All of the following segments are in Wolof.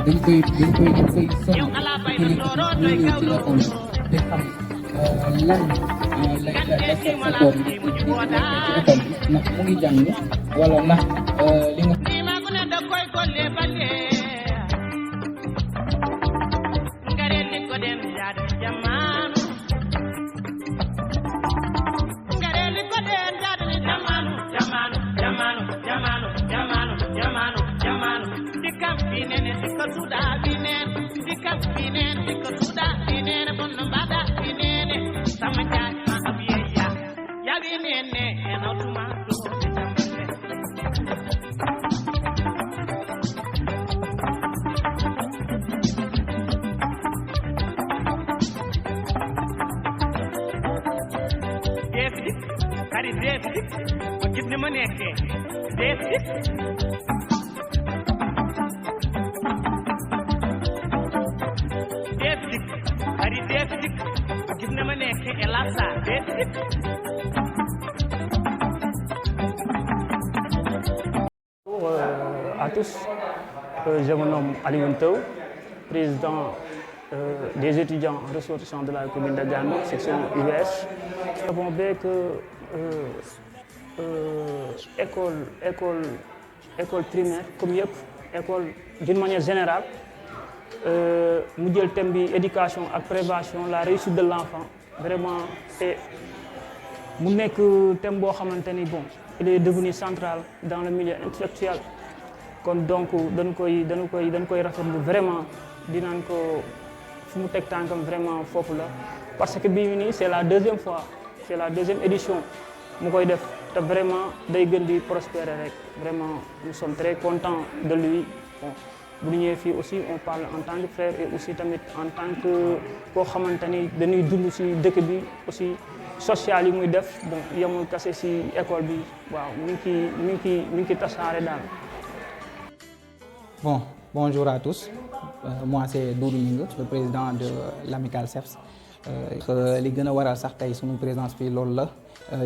dañ koy sax ci la ko te xam lan lay support ci école bi ndax mu ngi jàng wala ndax li nga xarit dees dik ba gis ni ma nekkee dees dik dees dik xarit dees dik ba gis ni ma nekkee elasa dees dik À tous, je me nomme Alioune Thiaw, président des étudiants ressortissants de la commune de Gambie, section UVS. Nous savons bien que école primaire comme yëpp école d'une manière générale mu jël thème bi éducation ak prévention la réussite de l'enfant vraiment et mu nekk thème boo xamante ni bon il est devenu central dans le milieu intellectuel kon donc dañ koy rafetlu vraiment dinaan ko fu mu teg tànkam vraiment foofu la parce que bii nii c'est la deuxième fois c'est la deuxième édition mu koy def te vraiment day gën di prospérer rek vraiment nous sommes très contents de lui bon bu ñu ñëwee fii aussi on parle en tant que frère et aussi tamit en tant que koo xamante ni dañuy dund ci dëkk bi aussi social yi muy def bon yemul kase ci école bi waaw mi ngi tasaare daal. Bon, bonjour à tous. Moi c'est Doudou Gningue, le président de l'amicale CEPS. Li gën a waral sax tey sunu présence fii loolu la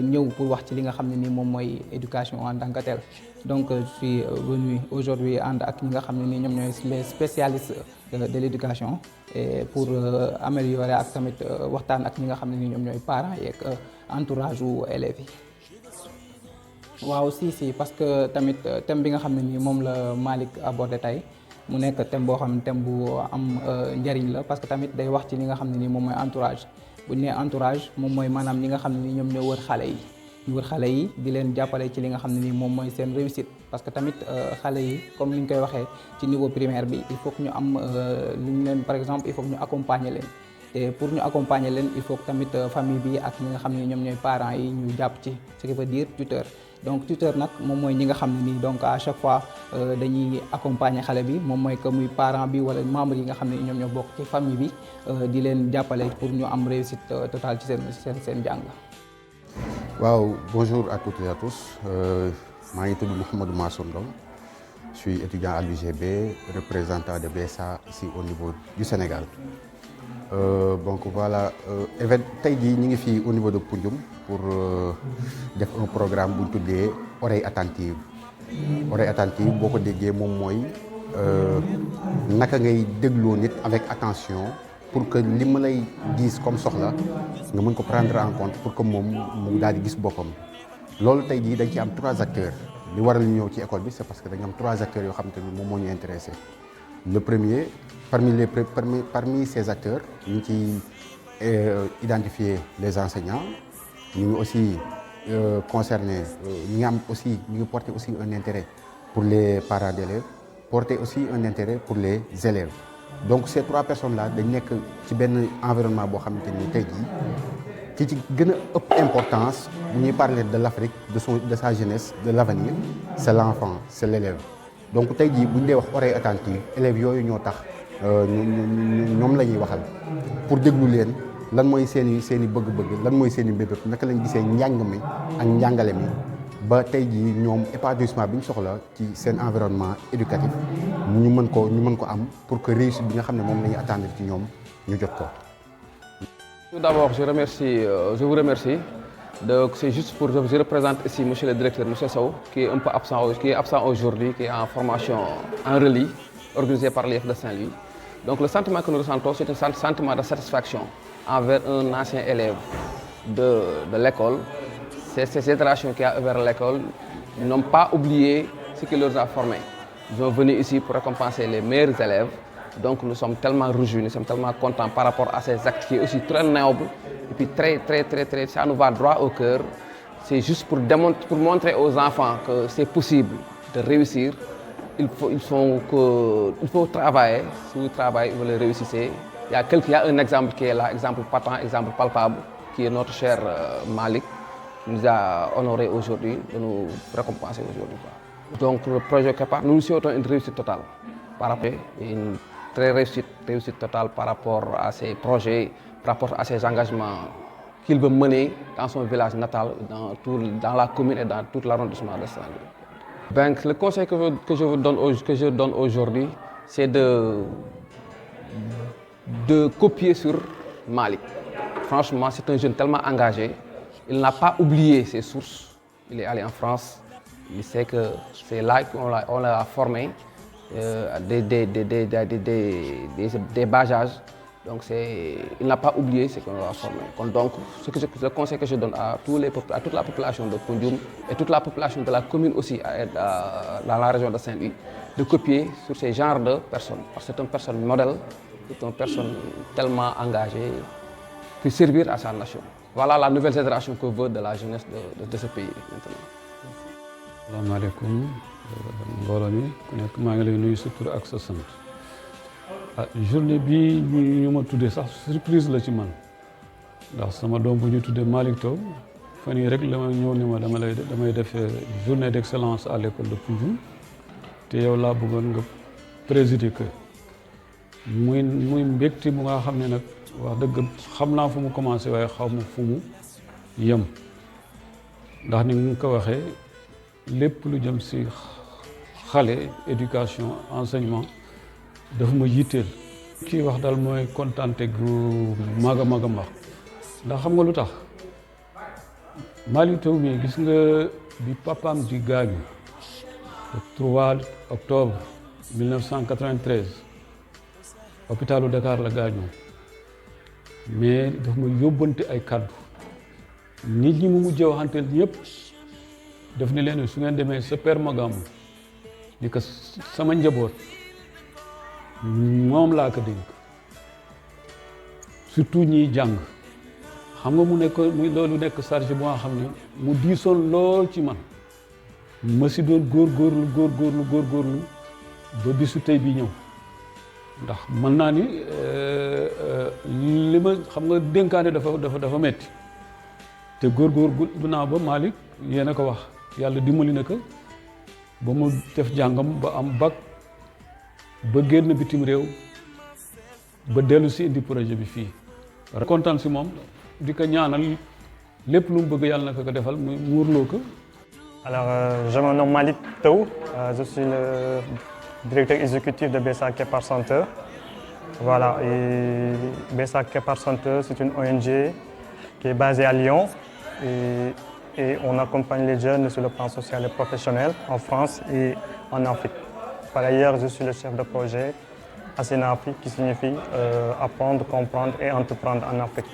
ñëw pour wax ci li nga xam ne ni moom mooy éducation en tant que tel. Donc je suis venu aujourd'hui ànd ak ñi nga xam ne ni ñoom ñooy les spécialistes de l'éducation et pour améliorer ak tamit waxtaan ak ñi nga xam ne ni ñoom ñooy parents yeeg entourage u élèves yi. waaw si parce que tamit thème bi nga xam ne ni moom la Malick abordé tey mu nekk thème boo xam ne thème bu am njariñ la parce que tamit day wax ci li nga xam ne ni moom mooy entourage bu ñu nee entourage moom mooy maanaam ñi nga xam ne ni ñoom ñoo wër xale yi ñu wër xale yi di leen jàppale ci li nga xam ne ni moom mooy seen réussite parce que tamit xale yi comme ni ñu koy waxee ci niveau primaire bi il faut que ñu am li ñu leen par exemple il faut que ñu accompagner leen te pour ñu accompagner leen il faut que tamit famille bi ak ñi nga xam ne ñoom ñooy parents yi ñu jàpp ci ce qui veut dire tuteur donc tuteur nag moom mooy ñi nga xam ne nii donc à chaque fois dañuy accompagner xale bi moom mooy que muy parent bi wala membre yi nga xam ne ñoom ñoo bokk ci famille bi di leen jàppale pour ñu am réussite totale ci seen jàng. waaw bonjour à toutes et à tous maa ngi tudd Mouhamadou Massour Ndom je suis étudiant à l'UGB représentant de BSA ici au niveau du Sénégal donc voilà tey jii ñu ngi fii au niveau de Poundioume pour def un programme bu ñu tuddee oreille attentive boo ko déggee moom mooy naka ngay dégloo nit avec attention pour que li ma lay gis comme soxla nga mën ko prendre en compte pour que moom mu daal di gis boppam loolu tey jii dañ ci am 3 acteurs li waral ñu ñëw ci école bi c'est parce que dañu am 3 acteurs yoo xamante ni moom moo ñu intéressé le premier parmi ces acteurs ñu ngi ci identifier les enseignants ñu ngi aussi concerné ñi nga am aussi ñu ngi porter aussi un intérêt pour les parents d'élèves porter aussi un intérêt pour les élèves donc ces 3 personnes là dañ nekk ci benn environnement boo xamante ni tey jii ki ci gën a ëpp importance bu ñuy parler de l'Afrique de sa jeunesse de l'avenir c'est l'enfant c'est l'élève donc tey jii bu ñu dee wax oreille attentive élèves yooyu ñoo tax ñoom la ñuy waxal pour déglu leen lan mooy seen i bëgg-bëgg lan mooy seen i mbébét naka lañ gisee njàng mi ak njàngale mi ba tey jii ñoom épanouissement bi ñu soxla ci seen environnement éducatif ñu mën ko am pour que réussite bi nga xam ne moom la ñuy attendre ci ñoom ñu jot ko. Tout d'abord, je vous remercie. Donc c'est juste pour je représente ici monsieur le directeur, monsieur Sow, qui est un peu absent aujourd'hui, qui est en formation en relie, organisée par l'IEF de Saint-Louis. Donc le sentiment que nous ressentons, c'est un sentiment de satisfaction envers un ancien élève de l'école. C'est ces générations qui a ouvert l'école n'ont pas oublié ce qui leur a formé. Ils sont venus ici pour récompenser les meilleurs élèves. Donc nous sommes tellement réjouis, nous sommes tellement contents par rapport à ces actes qui est aussi très noble et puis très, ça nous va droit au cœur. C'est juste pour montrer aux enfants que c'est possible de réussir. Il faut travailler. Si vous travaillez, vous le réussissez. Il y a un exemple qui est là, exemple patent, exemple palpable, qui est notre cher Malick, qui nous a honorés aujourd'hui, de nous récompenser aujourd'hui. Donc le projet CAPA, nous souhaitons une réussite totale par rapport à une très réussite totale par rapport à ces projets, par rapport à ces engagements qu'il veut mener dans son village natal, dans la commune et dans tout l'arrondissement de Saint-Louis. Ben, le conseil que je donne aujourd'hui, c'est de copier sur Malick. Franchement, c'est un jeune tellement engagé. Il n'a pas oublié ses sources. Il est allé en France. Il sait que c'est là qu'on l'a formé des bas âges. Donc il n'a pas oublié ce qu'on l'a formé. Donc le conseil que je donne à toute la population de Poundioum et toute la population de la commune aussi dans la région de Saint-Louis, de copier sur ces genres de personnes. Parce que c'est une personne modèle, c'est une personne tellement engagée pour servir à sa nation. Voilà la nouvelle génération que veut de la jeunesse de ce pays maintenant. Asalaamaaleykum mbooloo mi ku nekk maa ngi lay nuyu sa tur ak sa sant journée bi ñu ma tuddee sax surprise la ci man ndax sama doom bu ñu tuddee Malick Taw fan yii rek la ma ñëw ni ma damay def journée d'excellence à l'école de Poundioum te yow laa bëggoon nga présider que muy mbégte bu nga xam ne nag wax dëgg xam naa fu mu commencé waaye xaw ma fu mu yem ndax ni nga ko waxee lépp lu jëm ci xale éducation enseignement dafa ma yitteel kii wax daal mooy kontante gu mag a mag ndax xam nga lu tax Malick Taw mi gis nga bi papaam di gaañu le 3 octobre 1993 hôpitalu Dakar la gaañoo mais dafa ma yóbbante ay kàddu nit ñi mu mujjee waxanteel ñëpp daf ni leen su ngeen demee sa père Magamu ni ko sama njaboot moom laa ko dénk surtout ñiy jàng xam nga loolu nekk charge bu nga xam ne mu diisoon lool ci man ma si doon góorgóorlu ba bisu tey bi ñëw ndax mën naa ni li ma xam nga dénkaane dafa metti te góorgóorlu naa ba Malick yéen a ko wax yàlla dimbali na ko ba mu def jàngam ba am bac ba génn bitim réew ba dellu si indi projet bi fii kontaan si moom di ko ñaanal lépp lu mu bëgg yàlla na ko defal mu muurloo ko. Alors, je me nomme Malick Taw, je suis le directeur exécutif de BSA Kepar Center. Voilà, et BSA Kepar Center, c'est une ONG qui est basée à Lyon et on accompagne les jeunes sur le plan social et professionnel en France et en Afrique. Par ailleurs, je suis le chef de projet ASENA Afrique, qui signifie apprendre, comprendre et entreprendre en Afrique.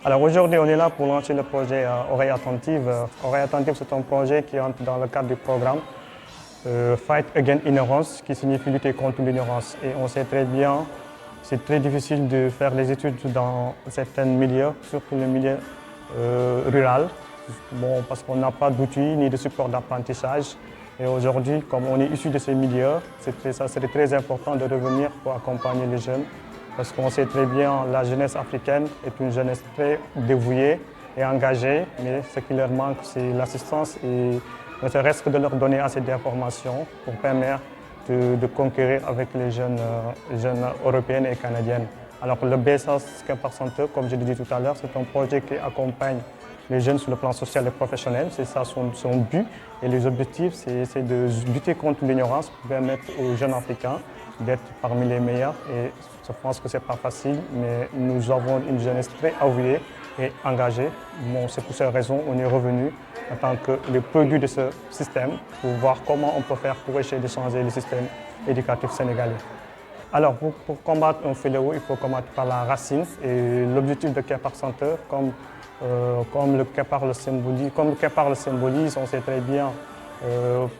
Alors aujourd'hui, on est là pour lancer le projet Oreille Attentive. Oreille Attentive, c'est un projet qui entre dans le cadre du programme Fight Against Ignorance, qui signifie lutter contre l'ignorance. Et on sait très bien, c'est très difficile de faire des études dans certains milieux, surtout le milieu rural, parce qu'on n'a pas d'outils ni de support d'apprentissage. Et aujourd'hui, comme on est issu de ces milieux, ça serait très important de revenir pour accompagner les jeunes. Parce qu'on sait très bien, la jeunesse africaine est une jeunesse très dévouée et engagée, mais ce qui leur manque, c'est l'assistance et ne serait-ce que de leur donner assez d'informations pour permettre de conquérir avec les jeunes européennes et canadiennes. Alors le BSA Kepar Center, comme je l'ai dit tout à l'heure, c'est un projet qui accompagne les jeunes sur le plan social et professionnel. C'est ça son but. Et les objectifs, c'est de lutter contre l'ignorance pour permettre aux jeunes africains d'être parmi les meilleurs. Et je pense que ce n'est pas facile, mais nous avons une jeunesse très avouée et engagée. Bon, c'est pour cette raison qu'on est revenu en tant que les produits de ce système pour voir comment on peut faire pour essayer de changer le système éducatif sénégalais. Alors, pour combattre un fléau, il faut combattre par la racine. Et l'objectif de Kepar Center, comme le Kepar le symbolise, on sait très bien,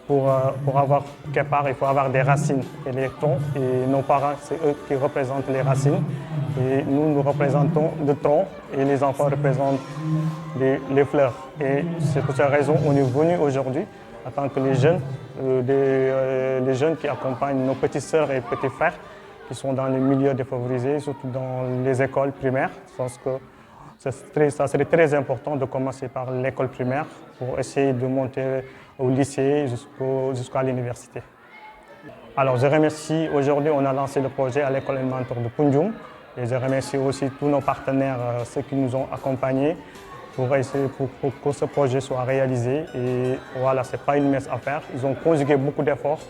pour avoir Kepar, il faut avoir des racines et les troncs. Et nos parents, c'est eux qui représentent les racines. Et nous représentons le tronc et les enfants représentent les fleurs. Et c'est pour cette raison qu'on est venu aujourd'hui en tant que les jeunes qui accompagnent nos petites sœurs et petits frères qui sont dans les milieux défavorisés, surtout dans les écoles primaires. Je pense que ça serait très important de commencer par l'école primaire pour essayer de monter au lycée jusqu'à l'université. Alors je remercie, aujourd'hui on a lancé le projet à l'école élémentaire de Poundioum Et je remercie aussi tous nos partenaires, ceux qui nous ont accompagnés pour que ce projet soit réalisé. Et voilà, ce n'est pas une mince affaire. Ils ont conjugué beaucoup d'efforts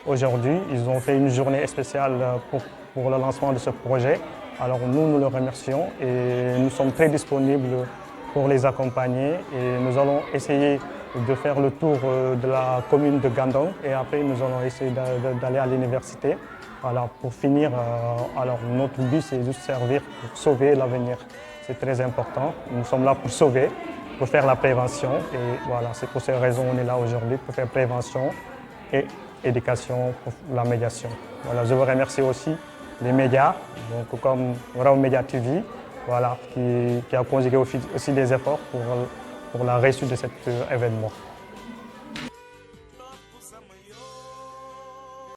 aujourd'hui. Ils ont fait une journée spéciale pour le lancement de ce projet. Alors nous le remercions et nous sommes très disponibles pour les accompagner. Et nous allons essayer de faire le tour de la commune de Gandon et après nous allons essayer d'aller à l'université. Voilà, pour finir, alors notre but c'est juste servir pour sauver l'avenir. C'est très important. Nous sommes là pour sauver, pour faire la prévention. Et voilà, c'est pour ces raisons qu'on est là aujourd'hui, pour faire prévention et éducation, pour la médiation. Voilà, je vous remercie aussi les médias, donc comme Raw Media TV, voilà, qui a conjugué aussi des efforts pour la réussite de cet événement.